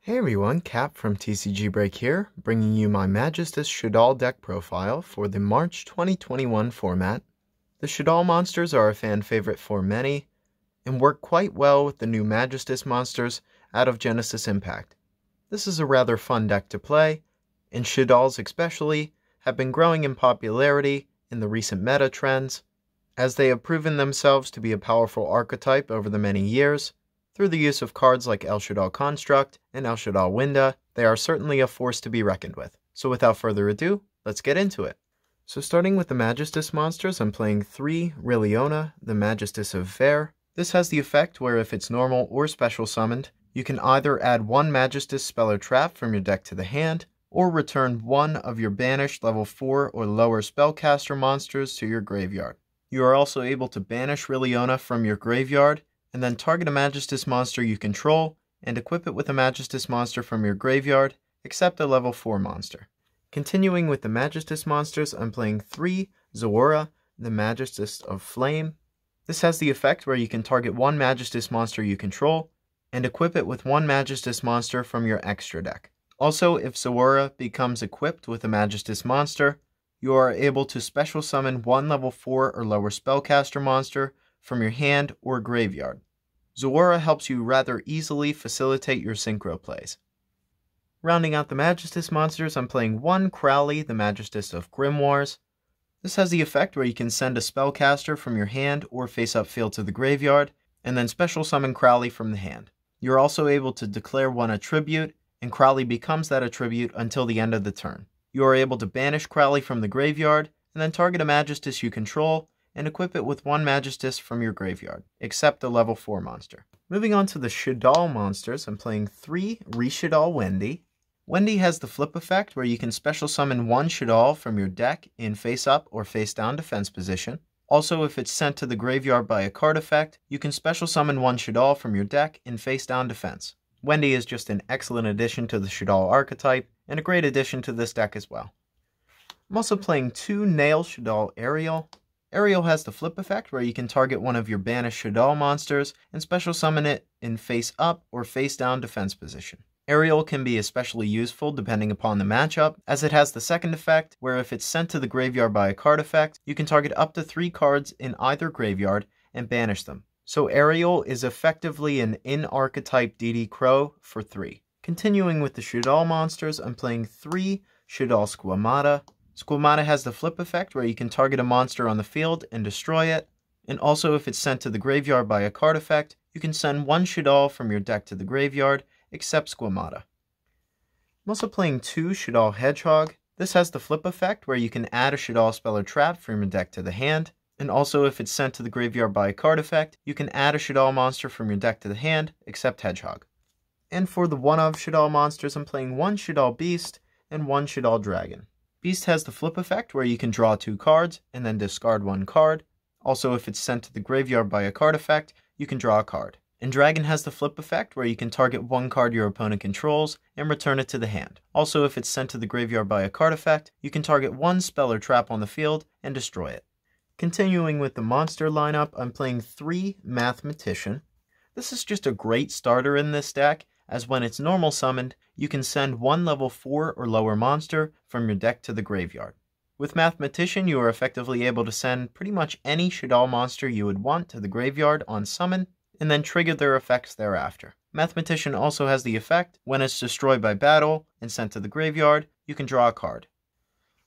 Hey everyone, Cap from TCG Break here, bringing you my Magistus Shaddoll deck profile for the March 2021 format. The Shaddoll monsters are a fan favorite for many, and work quite well with the new Magistus monsters out of Genesis Impact. This is a rather fun deck to play, and Shaddolls especially have been growing in popularity in the recent meta trends, as they have proven themselves to be a powerful archetype over the many years. Through the use of cards like El Shaddoll Construct and El Shaddoll Winda, they are certainly a force to be reckoned with. So without further ado, let's get into it. So starting with the Magistus monsters, I'm playing 3 Rilliona, the Magistus of Fair. This has the effect where if it's normal or special summoned, you can either add 1 Magistus spell or trap from your deck to the hand, or return 1 of your banished level 4 or lower spellcaster monsters to your graveyard. You are also able to banish Rilliona from your graveyard, and then target a Magistus monster you control, and equip it with a Magistus monster from your graveyard, except a level 4 monster. Continuing with the Magistus monsters, I'm playing 3 Zora, the Magistus of Flame. This has the effect where you can target 1 Magistus monster you control, and equip it with 1 Magistus monster from your extra deck. Also, if Zora becomes equipped with a Magistus monster, you are able to special summon 1 level 4 or lower spellcaster monster from your hand or graveyard. Zora helps you rather easily facilitate your synchro plays. Rounding out the Magistus monsters, I'm playing 1 Crowley, the Magistus of Grimoires. This has the effect where you can send a spellcaster from your hand or face-up field to the graveyard, and then special summon Crowley from the hand. You're also able to declare 1 attribute, and Crowley becomes that attribute until the end of the turn. You are able to banish Crowley from the graveyard, and then target a Magistus you control, and equip it with 1 Magistus from your graveyard, except a level 4 monster. Moving on to the Shaddoll monsters, I'm playing 3 Shaddoll Wendy. Wendy has the flip effect where you can special summon 1 Shaddoll from your deck in face-up or face-down defense position. Also, if it's sent to the graveyard by a card effect, you can special summon 1 Shaddoll from your deck in face-down defense. Wendy is just an excellent addition to the Shaddoll archetype, and a great addition to this deck as well. I'm also playing 2 Nail Shaddoll Ariel. Ariel has the flip effect where you can target 1 of your banished Shaddoll monsters and special summon it in face-up or face-down defense position. Ariel can be especially useful depending upon the matchup, as it has the second effect where if it's sent to the graveyard by a card effect, you can target up to 3 cards in either graveyard and banish them. So Ariel is effectively an in-archetype DD Crow for 3. Continuing with the Shaddoll monsters, I'm playing 3 Shaddoll Squamata. Squamata has the flip effect where you can target a monster on the field and destroy it, and also if it's sent to the graveyard by a card effect, you can send 1 Shaddoll from your deck to the graveyard, except Squamata. I'm also playing 2 Shaddoll Hedgehog. This has the flip effect where you can add a Shaddoll spell or trap from your deck to the hand, and also if it's sent to the graveyard by a card effect, you can add a Shaddoll monster from your deck to the hand, except Hedgehog. And for the one-of Shaddoll monsters, I'm playing 1 Shaddoll Beast and 1 Shaddoll Dragon. Beast has the flip effect where you can draw 2 cards and then discard 1 card. Also, if it's sent to the graveyard by a card effect, you can draw a card. And Dragon has the flip effect where you can target 1 card your opponent controls and return it to the hand. Also, if it's sent to the graveyard by a card effect, you can target 1 spell or trap on the field and destroy it. Continuing with the monster lineup, I'm playing 3 Mathematician. This is just a great starter in this deck, as when it's normal summoned, you can send 1 level 4 or lower monster from your deck to the graveyard. With Mathematician, you are effectively able to send pretty much any Shaddoll monster you would want to the graveyard on summon, and then trigger their effects thereafter. Mathematician also has the effect, when it's destroyed by battle and sent to the graveyard, you can draw a card.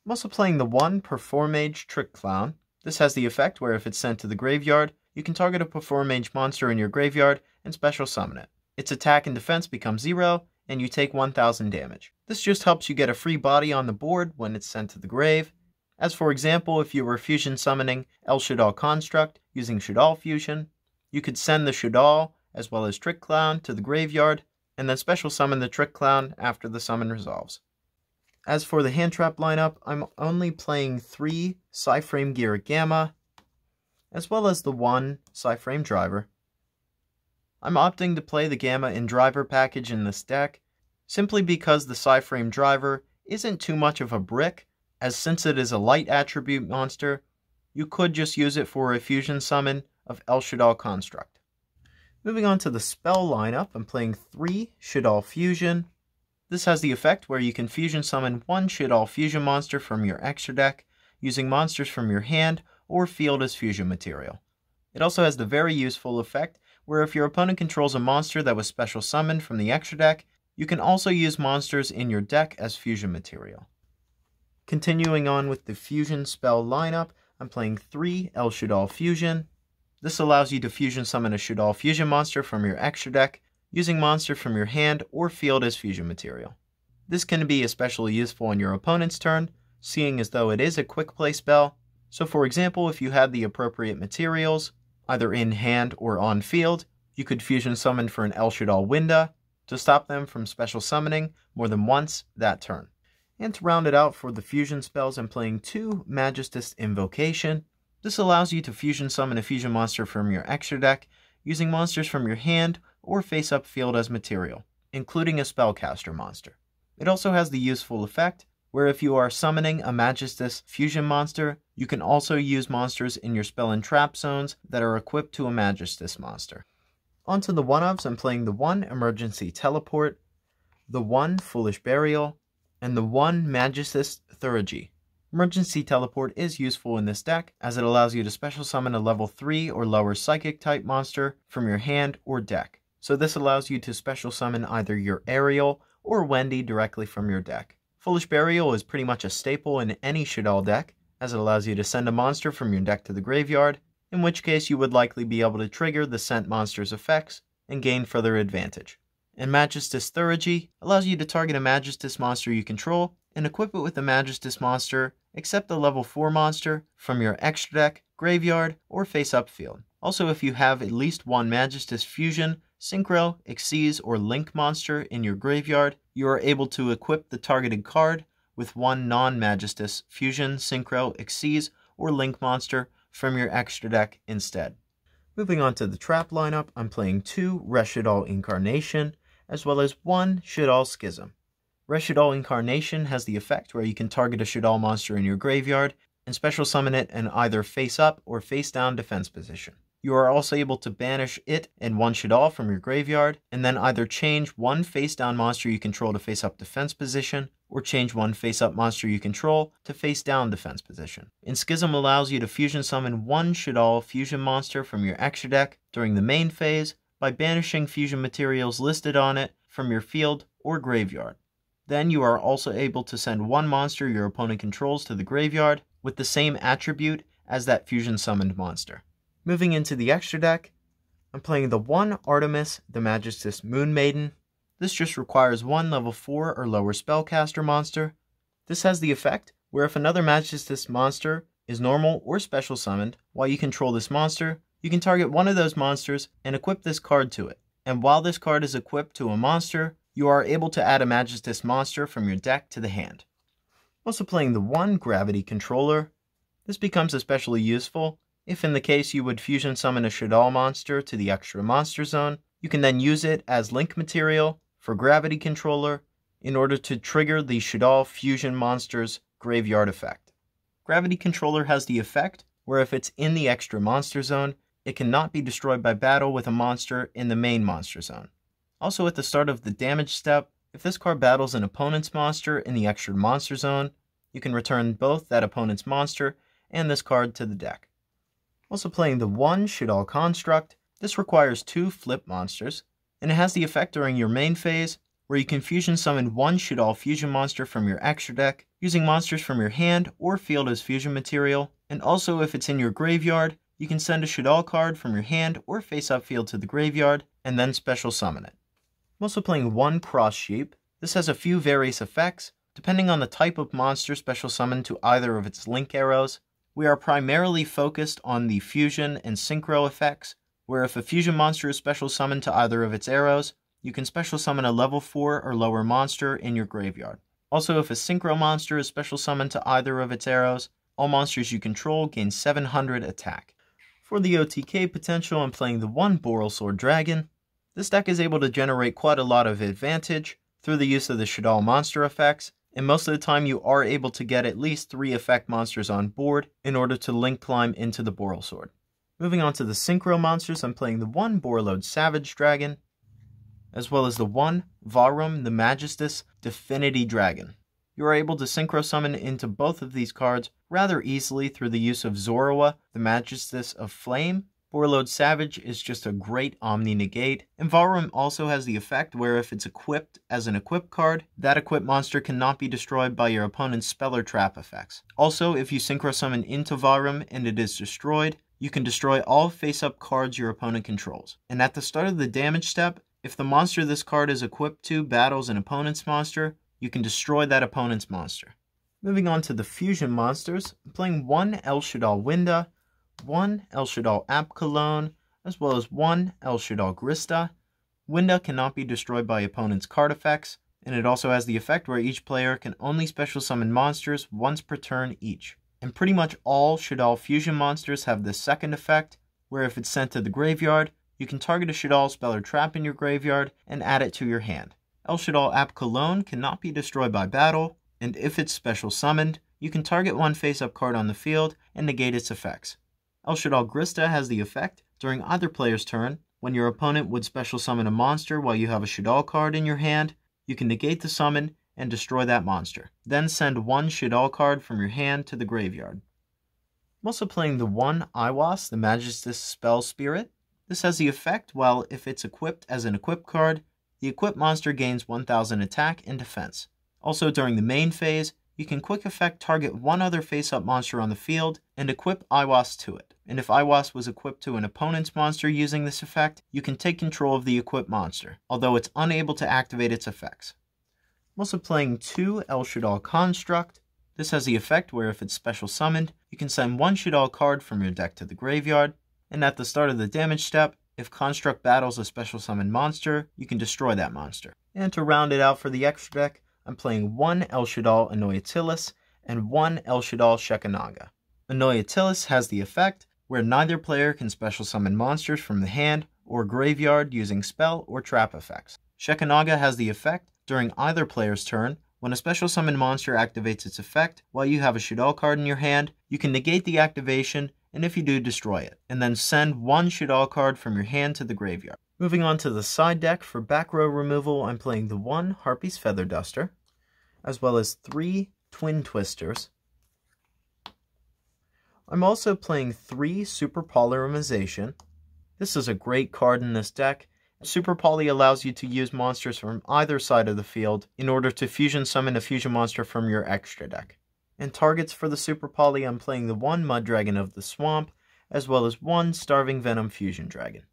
I'm also playing the 1 Performage Trick Clown. This has the effect where if it's sent to the graveyard, you can target a Performage monster in your graveyard and special summon it. Its attack and defense become 0, and you take 1000 damage. This just helps you get a free body on the board when it's sent to the grave. As for example, if you were fusion summoning El Shaddoll Construct using Shaddoll Fusion, you could send the Shaddoll as well as Trick Clown to the graveyard, and then special summon the Trick Clown after the summon resolves. As for the hand trap lineup, I'm only playing 3 Psyframe Gear Gamma, as well as the 1 Psyframe Driver. I'm opting to play the Gamma and Driver package in this deck, simply because the Psyframe Driver isn't too much of a brick, as since it is a light attribute monster, you could just use it for a fusion summon of El Shaddoll Construct. Moving on to the spell lineup, I'm playing 3 Shaddoll Fusion. This has the effect where you can fusion summon 1 Shaddoll Fusion monster from your extra deck, using monsters from your hand or field as fusion material. It also has the very useful effect where if your opponent controls a monster that was special summoned from the extra deck, you can also use monsters in your deck as fusion material. Continuing on with the fusion spell lineup, I'm playing 3 El Shaddoll Fusion. This allows you to fusion summon a Shaddoll Fusion monster from your extra deck, using monster from your hand or field as fusion material. This can be especially useful on your opponent's turn, seeing as though it is a quick play spell. So for example, if you had the appropriate materials, either in hand or on field, you could fusion summon for an El Shaddoll Winda to stop them from special summoning more than once that turn. And to round it out for the fusion spells, I'm playing 2 Magistus Invocation. This allows you to fusion summon a fusion monster from your extra deck, using monsters from your hand or face-up field as material, including a spellcaster monster. It also has the useful effect where if you are summoning a Magistus fusion monster, you can also use monsters in your spell and trap zones that are equipped to a Magistus monster. Onto the one-ofs, I'm playing the 1 Emergency Teleport, the 1 Foolish Burial, and the 1 Magistus Theurgy. Emergency Teleport is useful in this deck as it allows you to special summon a level 3 or lower psychic type monster from your hand or deck. So this allows you to special summon either your Ariel or Wendy directly from your deck. Foolish Burial is pretty much a staple in any Shaddoll deck, as it allows you to send a monster from your deck to the graveyard, in which case you would likely be able to trigger the sent monster's effects and gain further advantage. And Magistus Theurgy allows you to target a Magistus monster you control and equip it with the Magistus monster, except the level 4 monster from your extra deck, graveyard, or face-up field. Also, if you have at least 1 Magistus Fusion, Synchro, Xyz, or Link monster in your graveyard, you are able to equip the targeted card with 1 non-Magistus Fusion, Synchro, Xyz, or Link monster from your extra deck instead. Moving on to the trap lineup, I'm playing 2 Shaddoll Incarnation, as well as 1 Shaddoll Schism. Shaddoll Incarnation has the effect where you can target a Shaddoll monster in your graveyard and special summon it in either face-up or face-down defense position. You are also able to banish it and 1 Shaddoll from your graveyard, and then either change 1 face-down monster you control to face-up defense position, or change 1 face-up monster you control to face-down defense position. And Schism allows you to fusion summon 1 Shaddoll fusion monster from your extra deck during the main phase by banishing fusion materials listed on it from your field or graveyard. Then you are also able to send 1 monster your opponent controls to the graveyard with the same attribute as that fusion summoned monster. Moving into the extra deck, I'm playing the 1 Artemis the Magistus Moon Maiden. This just requires 1 level 4 or lower spellcaster monster. This has the effect where if another Magistus monster is normal or special summoned while you control this monster, you can target one of those monsters and equip this card to it. And while this card is equipped to a monster, you are able to add a Magistus monster from your deck to the hand. Also playing the 1 Gravity Controller. This becomes especially useful if in the case you would fusion summon a Shaddoll monster to the extra monster zone. You can then use it as link material for Gravity Controller in order to trigger the Shaddoll fusion monster's graveyard effect. Gravity Controller has the effect where if it's in the extra monster zone, it cannot be destroyed by battle with a monster in the main monster zone. Also at the start of the damage step, if this card battles an opponent's monster in the extra monster zone, you can return both that opponent's monster and this card to the deck. Also playing the 1 Shaddoll Construct. This requires 2 flip monsters, and it has the effect during your main phase where you can fusion summon 1 Shaddoll fusion monster from your extra deck, using monsters from your hand or field as fusion material, and also if it's in your graveyard, you can send a Shaddoll card from your hand or face-up field to the graveyard, and then special summon it. I'm also playing 1 Cross Sheep. This has a few various effects, depending on the type of monster special summoned to either of its link arrows. We are primarily focused on the fusion and synchro effects, where if a fusion monster is special summoned to either of its arrows, you can special summon a level 4 or lower monster in your graveyard. Also, if a synchro monster is special summoned to either of its arrows, all monsters you control gain 700 attack. For the OTK potential, I'm playing the 1 Borrelsword Dragon. This deck is able to generate quite a lot of advantage through the use of the Shaddoll monster effects, and most of the time you are able to get at least 3 effect monsters on board in order to link climb into the Borrelsword. Moving on to the Synchro monsters, I'm playing the 1 Borreload Savage Dragon, as well as the 1 Varum the Magistus Divinity Dragon. You are able to Synchro Summon into both of these cards rather easily through the use of Zorua, the Magistus of Flame. Borreload Savage is just a great Omni-Negate, and Varum also has the effect where if it's equipped as an equip card, that equipped monster cannot be destroyed by your opponent's spell or trap effects. Also, if you Synchro Summon into Varum and it is destroyed, you can destroy all face-up cards your opponent controls. And at the start of the damage step, if the monster this card is equipped to battles an opponent's monster, you can destroy that opponent's monster. Moving on to the fusion monsters, I'm playing 1 El Shaddoll Winda, 1 El Shaddoll App Cologne, as well as 1 El Shaddoll Grista. Winda cannot be destroyed by opponent's card effects, and it also has the effect where each player can only special summon monsters once per turn each. And pretty much all Shaddoll fusion monsters have this second effect, where if it's sent to the graveyard, you can target a Shaddoll spell or trap in your graveyard and add it to your hand. El Shaddoll App Cologne cannot be destroyed by battle, and if it's special summoned, you can target 1 face-up card on the field and negate its effects. El Shaddoll Grista has the effect during either player's turn, when your opponent would special summon a monster while you have a Shaddoll card in your hand, you can negate the summon and destroy that monster. Then send 1 Shaddoll card from your hand to the graveyard. I'm also playing the 1 Iwas, the Magistus Spell Spirit. This has the effect while if it's equipped as an equip card, the equipped monster gains 1000 attack and defense. Also during the main phase, you can quick effect target 1 other face-up monster on the field and equip Iwas to it. And if Iwas was equipped to an opponent's monster using this effect, you can take control of the equipped monster, although it's unable to activate its effects. I'm also playing 2 El Shaddoll Construct. This has the effect where if it's special summoned, you can send 1 Shaddoll card from your deck to the graveyard, and at the start of the damage step, if Construct battles a special summoned monster, you can destroy that monster. And to round it out for the extra deck, I'm playing 1 El Shaddoll Anoyatilis and 1 El Shaddoll Shekanaga. Anoyatilis has the effect where neither player can special summon monsters from the hand or graveyard using spell or trap effects. Shekanaga has the effect during either player's turn. When a special summon monster activates its effect while you have a Shaddoll card in your hand, you can negate the activation, and if you do, destroy it, and then send 1 Shaddoll card from your hand to the graveyard. Moving on to the side deck, for back row removal, I'm playing the 1 Harpy's Feather Duster, as well as 3 Twin Twisters. I'm also playing 3 Super Polymerization. This is a great card in this deck. Super Poly allows you to use monsters from either side of the field in order to fusion summon a fusion monster from your extra deck. And targets for the Super Poly, I'm playing the 1 Mud Dragon of the Swamp, as well as 1 Starving Venom Fusion Dragon.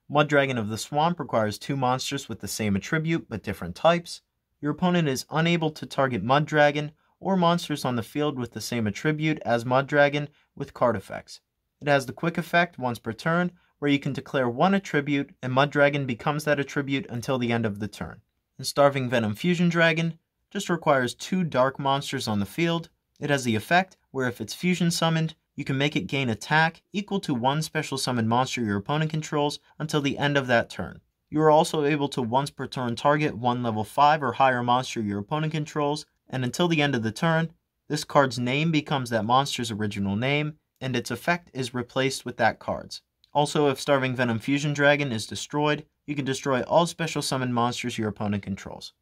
Mud Dragon of the Swamp requires 2 monsters with the same attribute but different types. Your opponent is unable to target Mud Dragon or monsters on the field with the same attribute as Mud Dragon with card effects. It has the quick effect once per turn, where you can declare 1 attribute and Mud Dragon becomes that attribute until the end of the turn. And Starving Venom Fusion Dragon just requires 2 dark monsters on the field. It has the effect where if it's fusion summoned, you can make it gain attack equal to 1 special summon monster your opponent controls until the end of that turn. You are also able to once per turn target 1 level 5 or higher monster your opponent controls, and until the end of the turn, this card's name becomes that monster's original name, and its effect is replaced with that card's. Also, if Starving Venom Fusion Dragon is destroyed, you can destroy all special summon monsters your opponent controls.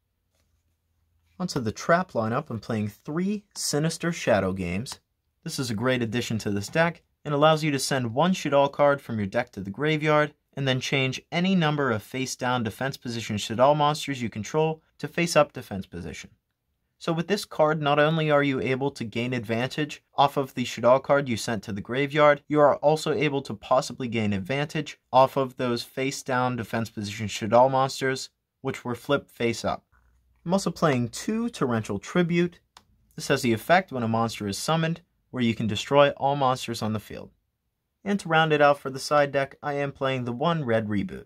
Onto the trap lineup, I'm playing 3 Sinister Shadow Games. This is a great addition to this deck, and allows you to send 1 Shaddoll card from your deck to the graveyard, and then change any number of face-down defense position Shaddoll monsters you control to face-up defense position. So with this card, not only are you able to gain advantage off of the Shaddoll card you sent to the graveyard, you are also able to possibly gain advantage off of those face-down defense position Shaddoll monsters, which were flipped face-up. I'm also playing 2 Torrential Tribute. This has the effect when a monster is summoned, where you can destroy all monsters on the field. And to round it out for the side deck, I am playing the 1 Red Reboot.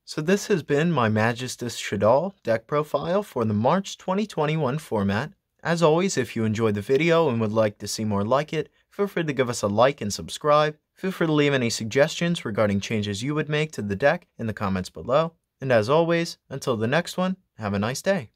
So this has been my Magistus Shaddoll deck profile for the March 2021 format. As always, if you enjoyed the video and would like to see more like it, feel free to give us a like and subscribe. Feel free to leave any suggestions regarding changes you would make to the deck in the comments below. And as always, until the next one, have a nice day.